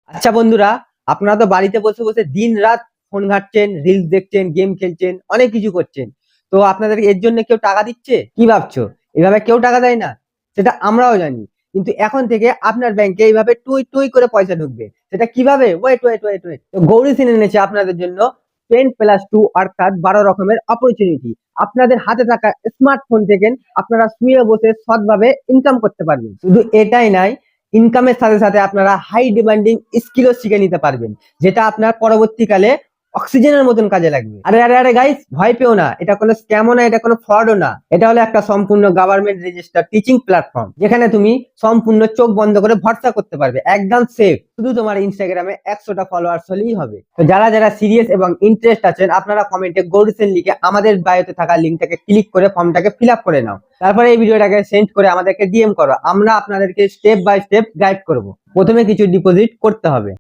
আচ্ছা বন্ধুরা, আপনারা তো বাড়িতে বসে বসে দিন রাত ফোন ঘাঁটছেন, রিলস দেখছেন, গেম খেলছেন, অনেক কিছু করছেন। তো আপনাদের এর জন্য কেউ টাকা দিচ্ছে? কি ভাবছো? এভাবে কেউ টাকা দেয় না, সেটা আমরাও জানি। কিন্তু এখন থেকে আপনার ব্যাংকে এইভাবে টুই টুই করে পয়সা ঢুকবে। সেটা কিভাবে? ওয়েট ওয়েট ওয়েট ওয়েট তো গৌরী সিন এনেছে আপনাদের জন্য 10+2 অর্থাৎ 12 রকমের অপরচুনিটি। আপনাদের হাতে থাকা স্মার্টফোন থেকে আপনারা শুয়ে বসে সৎভাবে ইনকাম করতে পারবেন। শুধু এটাই নাই, ইনকামের সাথে সাথে আপনারা হাই ডিমান্ডিং স্কিলও শিখে নিতে পারবেন, যেটা আপনার পরবর্তীকালে অক্সিজেনের মতন কাজে লাগবে। আরে আরে আরে গাইস, ভয় পেও না, এটা কোনো স্ক্যামও না, এটা কোনো ফ্রডও না। এটা হলো একটা সম্পূর্ণ গভর্নমেন্ট রেজিস্টার টিচিং প্ল্যাটফর্ম, যেখানে তুমি সম্পূর্ণ চোখ বন্ধ করে ভরসা করতে পারবে, একদম সেফ। শুধু তোমার ইনস্টাগ্রামে 100টা ফলোয়ার্স হলেই হবে। তো যারা যারা সিরিয়াস এবং ইন্টারেস্ট আছেন, আপনারা কমেন্টে গৌরীসেন লিখে আমাদের বায়োতে থাকা লিঙ্কটাকে ক্লিক করে ফর্মটাকে ফিল আপ করে নাও। তারপরে এই ভিডিওটাকে সেন্ড করে আমাদেরকে ডিএম করো, আমরা আপনাদেরকে স্টেপ বাই স্টেপ গাইড করব। প্রথমে কিছু ডিপোজিট করতে হবে।